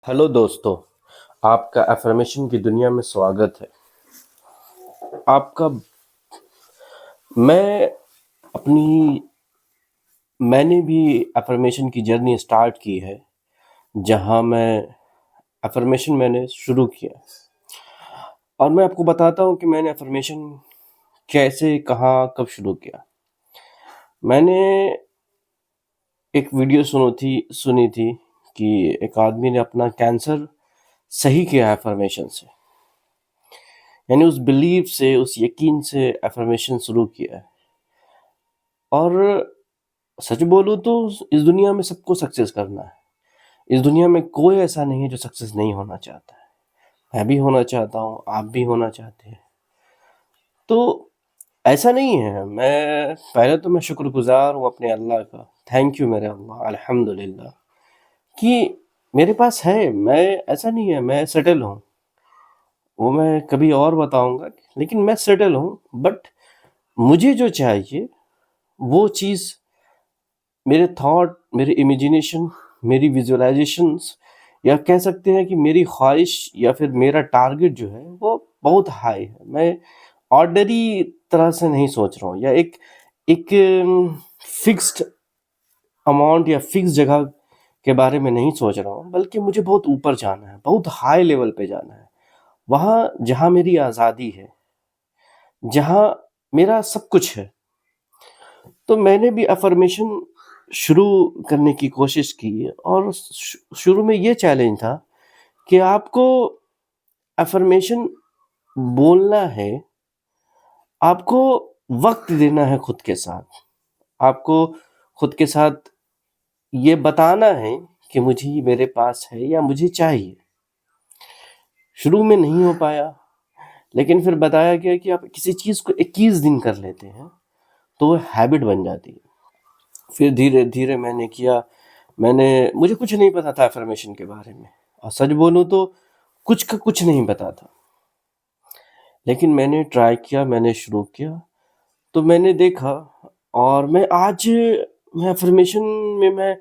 Hello दोस्तों, आपका affirmation की दुनिया में स्वागत है। आपका मैं अपनी मैंने भी अफ़र्मेशन की जर्नी स्टार्ट की है, जहाँ मैंने शुरू किया और मैं आपको बताता हूँ कि मैंने अफ़र्मेशन कैसे, कहाँ, कब शुरू किया। मैंने एक वीडियो सुनी थी कि एक आदमी ने अपना कैंसर सही किया अफ़र्मेशन से। यानी उस बिलीफ से, उस यकीन से अफ़र्मेशन शुरू किया है। और सच बोलूँ तो इस दुनिया में सबको सक्सेस करना है। इस दुनिया में कोई ऐसा नहीं है जो सक्सेस नहीं होना चाहता है। मैं भी होना चाहता हूँ, आप भी होना चाहते हैं। तो ऐसा नहीं है, मैं पहले तो मैं शुक्रगुज़ार हूँ अपने अल्लाह का। थैंक यू मेरे अल्लाह, अल्हम्दुलिल्लाह कि मेरे पास है। मैं ऐसा नहीं है, मैं सेटल हूँ। वो मैं कभी और बताऊँगा, लेकिन मैं सेटल हूँ। बट मुझे जो चाहिए वो चीज़ मेरे थॉट, मेरे इमेजिनेशन, मेरी विजुअलाइजेशंस, या कह सकते हैं कि मेरी ख्वाहिश या फिर मेरा टारगेट जो है वो बहुत हाई है। मैं ऑर्डिनरी तरह से नहीं सोच रहा हूँ, या एक एक फिक्स्ड अमाउंट या फिक्स जगह के बारे में नहीं सोच रहा हूँ, बल्कि मुझे बहुत ऊपर जाना है, बहुत हाई लेवल पे जाना है। वहाँ जहाँ मेरी आज़ादी है, जहाँ मेरा सब कुछ है। तो मैंने भी अफ़र्मेशन शुरू करने की कोशिश की, और शुरू में ये चैलेंज था कि आपको अफ़र्मेशन बोलना है, आपको वक़्त देना है खुद के साथ। आपको खुद के साथ ये बताना है कि मुझे ये मेरे पास है या मुझे चाहिए। शुरू में नहीं हो पाया, लेकिन फिर बताया गया कि आप किसी चीज़ को 21 दिन कर लेते हैं, तो वो हैबिट बन जाती है। फिर धीरे-धीरे मैंने किया। मुझे कुछ नहीं पता था अफ़र्मेशन के बारे में, और सच बोलूँ तो कुछ का कुछ नहीं पता था। लेकिन मैंने ट्राई किया, मैंने शुरू किया, तो मैंने देखा। और मैं अफ़र्मेशन में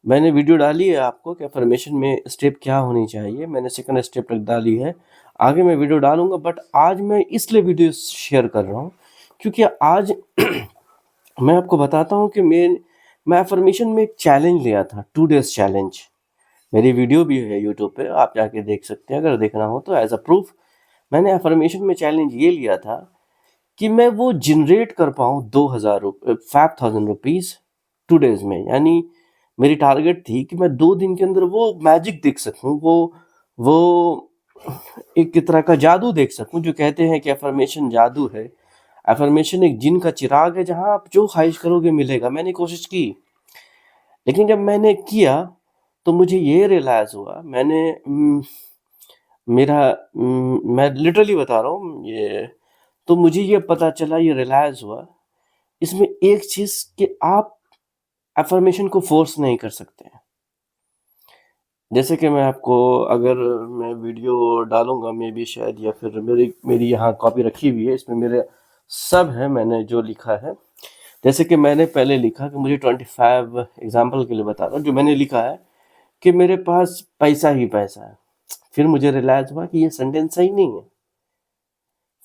मैंने वीडियो डाली है आपको कि अफ़र्मेशन में स्टेप क्या होनी चाहिए। मैंने सेकंड स्टेप तक डाली है, आगे मैं वीडियो डालूँगा। बट आज मैं इसलिए वीडियो शेयर कर रहा हूँ क्योंकि आज मैं आपको बताता हूँ कि मैं अफ़र्मेशन में एक चैलेंज लिया था, 2 डेज़ चैलेंज। मेरी वीडियो भी है यूट्यूब पे, आप जाके देख सकते हैं अगर देखना हो तो। एज़ अ प्रूफ मैंने अफ़र्मेशन में चैलेंज ये लिया था कि मैं वो जनरेट कर पाऊँ 5,000 रुपीज़ 2 डेज़ में। यानी मेरी टारगेट थी कि मैं 2 दिन के अंदर वो मैजिक देख सकूँ, वो एक तरह का जादू देख सकूँ। जो कहते हैं कि अफ़र्मेशन जादू है, अफ़र्मेशन एक जिन का चिराग है, जहाँ आप जो ख़्वाहिश करोगे मिलेगा। मैंने कोशिश की, लेकिन जब मैंने किया तो मुझे ये रियलाइज़ हुआ। मैं लिटरली बता रहा हूँ ये, तो मुझे ये पता चला, ये रियलाइज़ हुआ इसमें एक चीज़ कि आप अफ़र्मेशन को फ़ोर्स नहीं कर सकते हैं। जैसे कि मैं आपको, अगर मैं वीडियो डालूँगा मे बी शायद, या फिर मेरी यहाँ कॉपी रखी हुई है, इसमें मेरे सब है मैंने जो लिखा है। जैसे कि मैंने पहले लिखा कि मुझे 25, एग्ज़ाम्पल के लिए बता रहा हूँ, जो मैंने लिखा है कि मेरे पास पैसा ही पैसा है। फिर मुझे रियलाइज़ हुआ कि ये सेंटेंस सही नहीं है।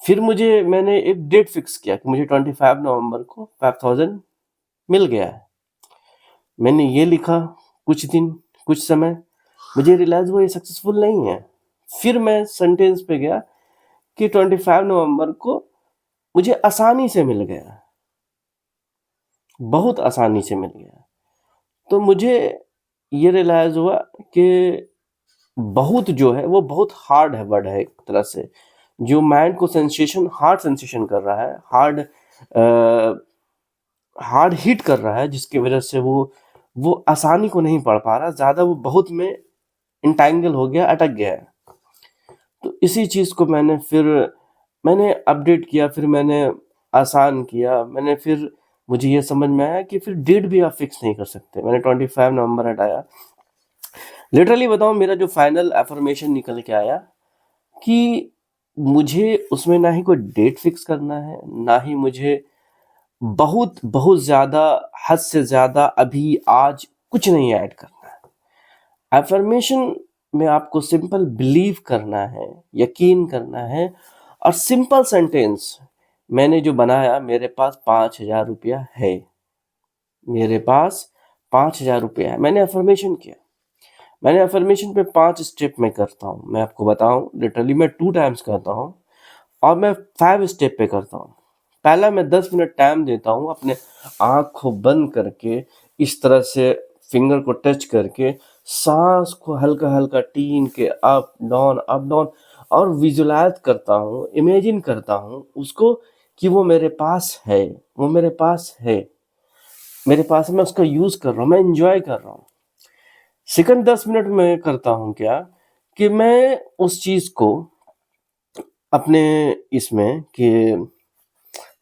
फिर मैंने एक डेट फिक्स किया कि मुझे 25 नवंबर को 5,000 मिल गया है। मैंने ये लिखा कुछ दिन, कुछ समय, मुझे रियलाइज़ हुआ ये सक्सेसफुल नहीं है। फिर मैं सेंटेंस पे गया कि 25 नवंबर को मुझे आसानी से मिल गया, बहुत आसानी से मिल गया। तो मुझे ये रियलाइज़ हुआ कि बहुत जो है वो बहुत हार्ड है वर्ड है एक तरह से, जो माइंड को हार्ड सेंसेशन कर रहा है, हार्ड हिट कर रहा है, जिसकी वजह से वो आसानी को नहीं पढ़ पा रहा, ज़्यादा वो बहुत में इंटैंगल हो गया, अटक गया है। तो इसी चीज़ को मैंने अपडेट किया, फिर मैंने आसान किया। फिर मुझे ये समझ में आया कि फिर डेट भी आप फिक्स नहीं कर सकते। मैंने 25 नवंबर हटाया। लिटरली बताऊँ, मेरा जो फाइनल अफ़र्मेशन निकल के आया कि मुझे उसमें ना ही कोई डेट फिक्स करना है, ना ही मुझे बहुत बहुत ज़्यादा, हद से ज़्यादा अभी आज कुछ नहीं ऐड करना है। अफ़र्मेशन में आपको सिंपल बिलीव करना है, यकीन करना है और सिंपल सेंटेंस, मैंने जो बनाया, मेरे पास 5,000 रुपया है, मेरे पास 5,000 रुपया है। मैंने अफर्मेशन किया। मैंने अफर्मेशन पे 5 स्टेप में करता हूँ। मैं आपको बताऊँ, लिटरली मैं 2 टाइम्स करता हूँ और मैं 5 स्टेप पे करता हूँ। पहला मैं 10 मिनट टाइम देता हूँ, अपने आँख को बंद करके इस तरह से फिंगर को टच करके सांस को हल्का-हल्का टीन के अप डाउन और विजुअलाइज़ करता हूँ, इमेजिन करता हूँ उसको कि वो मेरे पास है, वो मेरे पास है, मेरे पास है, मैं उसका यूज़ कर रहा हूँ, मैं एन्जॉय कर रहा हूँ। सेकंड 10 मिनट में करता हूँ क्या, कि मैं उस चीज़ को अपने इसमें कि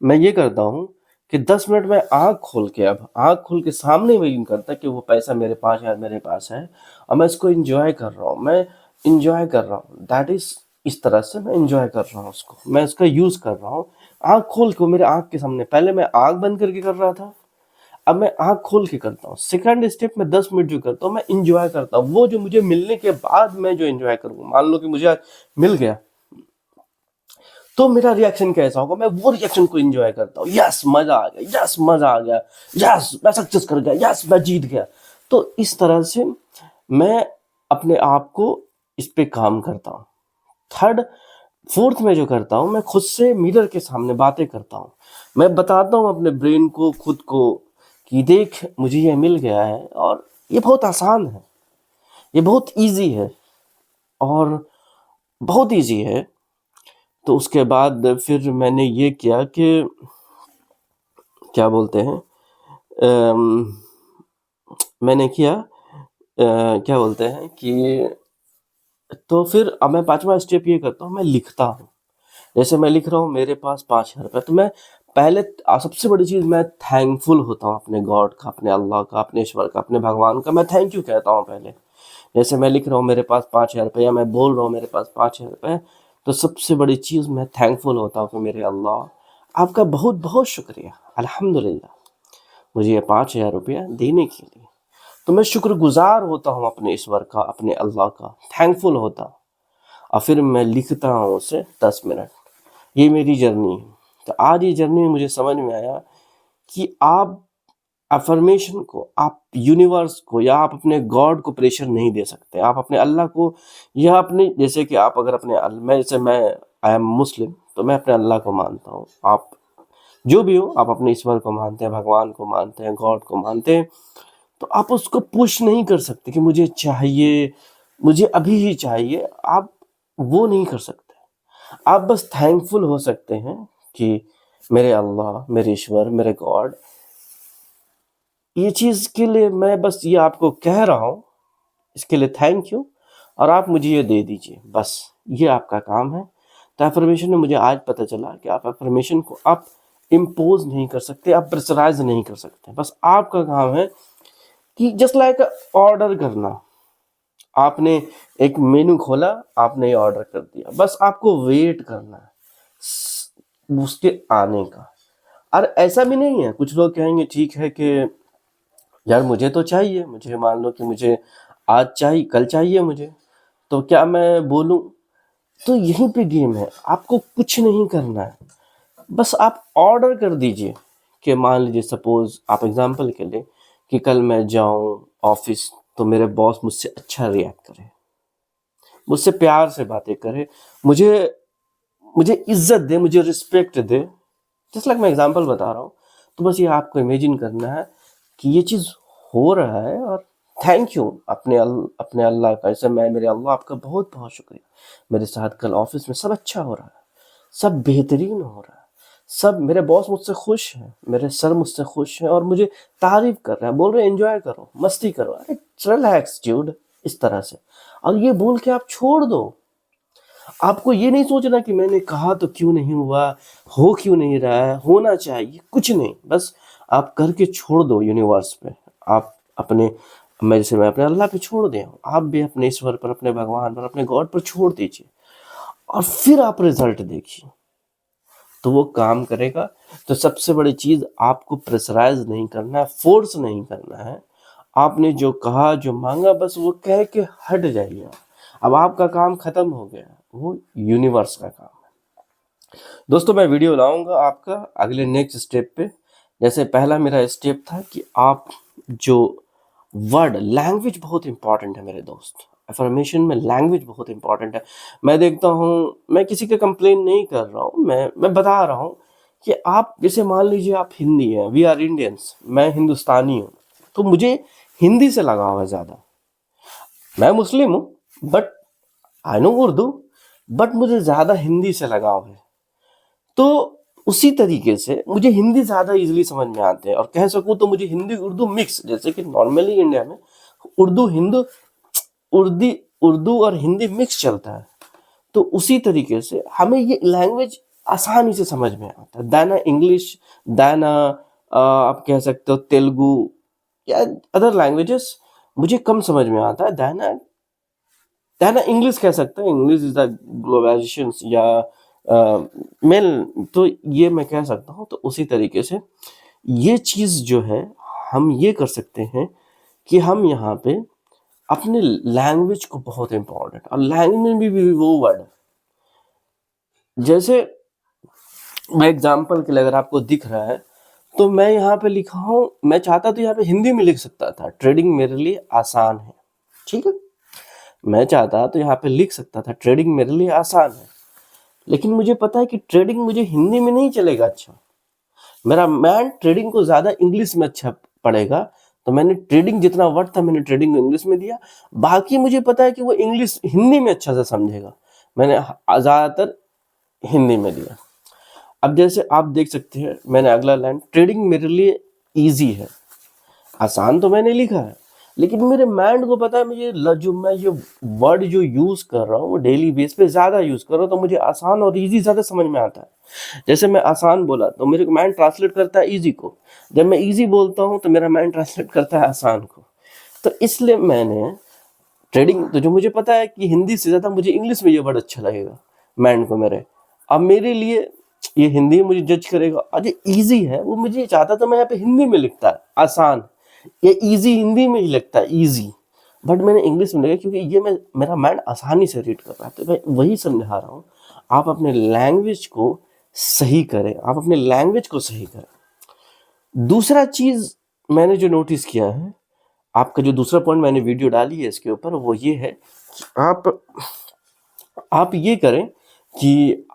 मैं ये करता हूँ कि 10 मिनट में आँख खोल के, अब आँख खोल के सामने इमेजिन करता कि वो पैसा मेरे पास है, मेरे पास है और मैं इसको एन्जॉय कर रहा हूँ, मैं एन्जॉय कर रहा हूँ। दैट इज़, इस तरह से मैं एन्जॉय कर रहा हूँ उसको, मैं इसका यूज़ कर रहा हूँ। आँख खोल के, वो मेरे आँख के सामने, पहले मैं आँख बंद करके कर रहा था, अब मैं आँख खोल के करता हूँ। सेकंड स्टेप में 10 मिनट जो करता हूँ, मैं एन्जॉय करता हूँ। वो जो मुझे मिलने के बाद मैं जो एन्जॉय करूँगा, मान लो कि मुझे आज मिल गया, तो मेरा रिएक्शन कैसा होगा, मैं वो रिएक्शन को एंजॉय करता हूँ। यस, मजा आ गया, यस, मजा आ गया, यस, मैं सक्सेस कर गया, यस, मैं जीत गया। तो इस तरह से मैं अपने आप को इस पे काम करता हूँ। थर्ड, फोर्थ में जो करता हूँ, मैं खुद से मिरर के सामने बातें करता हूँ। मैं बताता हूँ अपने ब्रेन को, खुद को, कि देख, मुझे ये मिल गया है और ये बहुत आसान है, ये बहुत ईजी है और बहुत ईजी है। तो उसके बाद फिर मैंने ये किया कि क्या बोलते हैं, अम, मैंने किया, क्या बोलते हैं कि, तो फिर अब मैं 5वां स्टेप ये करता हूँ, मैं लिखता हूँ। जैसे मैं लिख रहा हूँ मेरे पास 5,000 रुपये, तो मैं पहले सबसे बड़ी चीज़, मैं थैंकफुल होता हूँ अपने गॉड का, अपने अल्लाह का, अपने ईश्वर का, अपने भगवान का। मैं थैंक यू कहता हूँ पहले। जैसे मैं लिख रहा हूँ मेरे पास 5,000 रुपये, या मैं बोल रहा हूँ मेरे पास 5,000 रुपये, तो सबसे बड़ी चीज़, मैं थैंकफुल होता हूँ कि मेरे अल्लाह, आपका बहुत बहुत शुक्रिया, अल्हम्दुलिल्लाह, मुझे ये 5,000 रुपया देने के लिए। तो मैं शुक्रगुजार होता हूँ अपने ईश्वर का, अपने अल्लाह का, थैंकफुल होता हूँ। और फिर मैं लिखता हूँ उसे 10 मिनट। ये मेरी जर्नी है। तो आज ये जर्नी में मुझे समझ में आया कि आप अफर्मेशन को, आप यूनिवर्स को, या आप अपने गॉड को प्रेशर नहीं दे सकते। आप अपने अल्लाह को, या अपने, जैसे कि आप अगर अपने मैं आई एम मुस्लिम, तो मैं अपने अल्लाह को मानता हूँ। आप जो भी हो, आप अपने ईश्वर को मानते हैं, भगवान को मानते हैं, गॉड को मानते हैं, तो आप उसको पुश नहीं कर सकते कि मुझे चाहिए, मुझे अभी ही चाहिए। आप वो नहीं कर सकते। आप बस थैंकफुल हो सकते हैं कि मेरे अल्लाह, मेरे ईश्वर, मेरे गॉड, ये चीज़ के लिए मैं बस ये आपको कह रहा हूँ, इसके लिए थैंक यू, और आप मुझे ये दे दीजिए, बस ये आपका काम है। तो अफर्मेशन में मुझे आज पता चला कि आप अफर्मेशन को आप इम्पोज नहीं कर सकते, आप प्रेशराइज नहीं कर सकते। बस आपका काम है कि जस्ट लाइक ऑर्डर करना। आपने एक मेनू खोला, आपने ये ऑर्डर कर दिया, बस आपको वेट करना है उसके आने का। और ऐसा भी नहीं है, कुछ लोग कहेंगे ठीक है कि यार मुझे तो चाहिए, मुझे मान लो कि मुझे आज चाहिए, कल चाहिए मुझे, तो क्या मैं बोलूं? तो यहीं पे गेम है, आपको कुछ नहीं करना है, बस आप ऑर्डर कर दीजिए। कि मान लीजिए, सपोज आप एग्जांपल के लिए, कि कल मैं जाऊं ऑफिस, तो मेरे बॉस मुझसे अच्छा रिएक्ट करे, मुझसे प्यार से बातें करे, मुझे मुझे इज्जत दे, मुझे रिस्पेक्ट दे। जस्ट लाइक मैं एग्जांपल बता रहा हूँ। तो बस ये आपको इमेजिन करना है कि ये चीज़ हो रहा है, और थैंक यू अपने अल्लाह का। जैसे मैं, मेरे अल्लाह, आपका बहुत बहुत शुक्रिया, मेरे साथ कल ऑफिस में सब अच्छा हो रहा है, सब बेहतरीन हो रहा है, सब, मेरे बॉस मुझसे खुश हैं, मेरे सर मुझसे खुश हैं और मुझे तारीफ कर रहे हैं, बोल रहे हैं एंजॉय करो, मस्ती करो, अरे रिलैक्स ड्यूड, इस तरह से। और ये बोल के आप छोड़ दो। आपको ये नहीं सोचना कि मैंने कहा तो क्यों नहीं हुआ, हो क्यों नहीं रहा है, होना चाहिए, कुछ नहीं, बस आप करके छोड़ दो यूनिवर्स पे। आप अपने, मैं अपने अल्लाह पे छोड़ दें, आप भी अपने ईश्वर पर, अपने भगवान पर, अपने गॉड पर छोड़ दीजिए, और फिर आप रिजल्ट देखिए, तो वो काम करेगा। तो सबसे बड़ी चीज़, आपको प्रेशराइज नहीं करना है, फोर्स नहीं करना है। आपने जो कहा, जो मांगा, बस वो कह के हट जाइए। अब आपका काम खत्म हो गया, वो यूनिवर्स का काम है। दोस्तों मैं वीडियो लाऊंगा आपका अगले नेक्स्ट स्टेप पे। जैसे पहला मेरा स्टेप था कि आप जो वर्ड, लैंग्वेज बहुत इंपॉर्टेंट है मेरे दोस्त। अफर्मेशन में लैंग्वेज बहुत इंपॉर्टेंट है। मैं देखता हूँ, मैं किसी का कंप्लेन नहीं कर रहा हूँ, मैं बता रहा हूँ कि आप जैसे मान लीजिए आप हिंदी हैं, वी आर इंडियंस, मैं हिंदुस्तानी हूँ, तो मुझे हिंदी से लगाव है ज़्यादा। मैं मुस्लिम हूँ but I know Urdu, but मुझे ज़्यादा हिंदी से लगाव है। तो उसी तरीके से मुझे हिंदी ज़्यादा इजीली समझ में आते हैं, और कह सकूँ तो मुझे हिंदी उर्दू मिक्स, जैसे कि नॉर्मली इंडिया में उर्दू हिंदू उर्दी उर्दू और हिंदी मिक्स चलता है, तो उसी तरीके से हमें ये लैंग्वेज आसानी से समझ में आता है। दाना इंग्लिश, दाना आप कह सकते हो तेलुगु या अदर लैंग्वेजेस मुझे कम समझ में आता है। दाना दाना इंग्लिश कह सकते हैं, इंग्लिश इज द ग्लोबलाइजेशन या मेल, तो ये मैं कह सकता हूँ। तो उसी तरीके से ये चीज़ जो है हम ये कर सकते हैं कि हम यहाँ पे अपने लैंग्वेज को बहुत इम्पोर्टेंट, और लैंग्वेज में भी वो वर्ड, जैसे मैं एग्जांपल के लिए अगर आपको दिख रहा है तो मैं यहाँ पे लिखा हूँ, मैं चाहता तो यहाँ पे हिंदी में लिख सकता था, ट्रेडिंग मेरे लिए आसान है, ठीक है। मैं चाहता तो यहाँ पे लिख सकता था ट्रेडिंग मेरे लिए आसान है, लेकिन मुझे पता है कि ट्रेडिंग मुझे हिंदी में नहीं चलेगा अच्छा। मेरा मैन ट्रेडिंग को ज़्यादा इंग्लिश में अच्छा पड़ेगा, तो मैंने ट्रेडिंग जितना वर्ड था मैंने ट्रेडिंग को इंग्लिश में दिया। बाकी मुझे पता है कि वो इंग्लिश हिंदी में अच्छा से समझेगा, मैंने ज़्यादातर हिंदी में दिया। अब जैसे आप देख सकते हैं मैंने अगला लाइन, ट्रेडिंग मेरे लिए ईजी है, आसान तो मैंने लिखा है, लेकिन मेरे माइंड को पता है मुझे जो मैं ये वर्ड जो यूज़ कर रहा हूँ वो डेली बेस पे ज़्यादा यूज़ कर रहा हूँ, तो मुझे आसान और इजी ज़्यादा समझ में आता है। जैसे मैं आसान बोला तो मेरे माइंड ट्रांसलेट करता है इजी को, जब मैं इजी बोलता हूँ तो मेरा माइंड ट्रांसलेट करता है आसान को। तो इसलिए मैंने ट्रेडिंग, तो जो मुझे पता है कि हिंदी से ज़्यादा मुझे इंग्लिश में ये वर्ड अच्छा लगेगा माइंड को मेरे। अब मेरे लिए ये हिंदी मुझे जज करेगा, अरे इजी है, वो मुझे चाहता तो मैं यहाँ पे हिंदी में लिखता है आसान, ये इजी हिंदी में ही लगता है इजी, बट मैंने इंग्लिश में लिखा क्योंकि ये मेरा माइंड आसानी से रीड कर रहा है। तो मैं वही समझा रहा हूँ, आप अपने लैंग्वेज को सही करें, आप अपने लैंग्वेज को सही करें। दूसरा चीज़ मैंने जो नोटिस किया है, आपका जो दूसरा पॉइंट मैंने वीडियो डाली है इसके ऊपर, वो ये है कि आप ये करें कि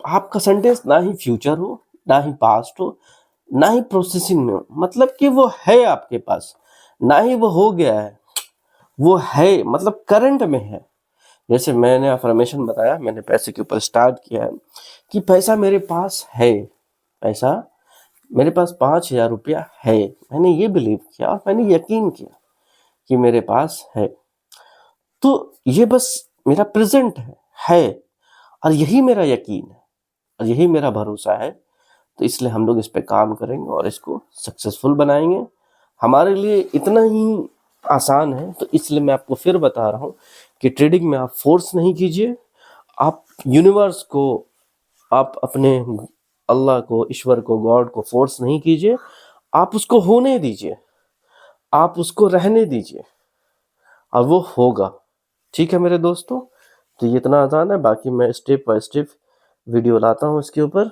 आपका सेंटेंस ना ही फ्यूचर हो, ना ही पास्ट हो, ना ही प्रोसेसिंग में हो, मतलब कि वो है आपके पास, ना ही वो हो गया है, वो है मतलब करंट में है। जैसे मैंने अफर्मेशन बताया, मैंने पैसे के ऊपर स्टार्ट किया है कि पैसा मेरे पास है, पैसा मेरे पास 5,000 रुपया है, मैंने ये बिलीव किया और मैंने यकीन किया कि मेरे पास है, तो ये बस मेरा प्रेजेंट है, और यही मेरा यकीन है और यही मेरा भरोसा है। तो इसलिए हम लोग इस पे काम करेंगे और इसको सक्सेसफुल बनाएंगे। हमारे लिए इतना ही आसान है, तो इसलिए मैं आपको फिर बता रहा हूँ कि ट्रेडिंग में आप फोर्स नहीं कीजिए, आप यूनिवर्स को, आप अपने अल्लाह को, ईश्वर को, गॉड को फोर्स नहीं कीजिए, आप उसको होने दीजिए, आप उसको रहने दीजिए और वो होगा। ठीक है मेरे दोस्तों, तो ये इतना आसान है, बाकी मैं स्टेप बाय स्टेप वीडियो लाता हूँ इसके ऊपर।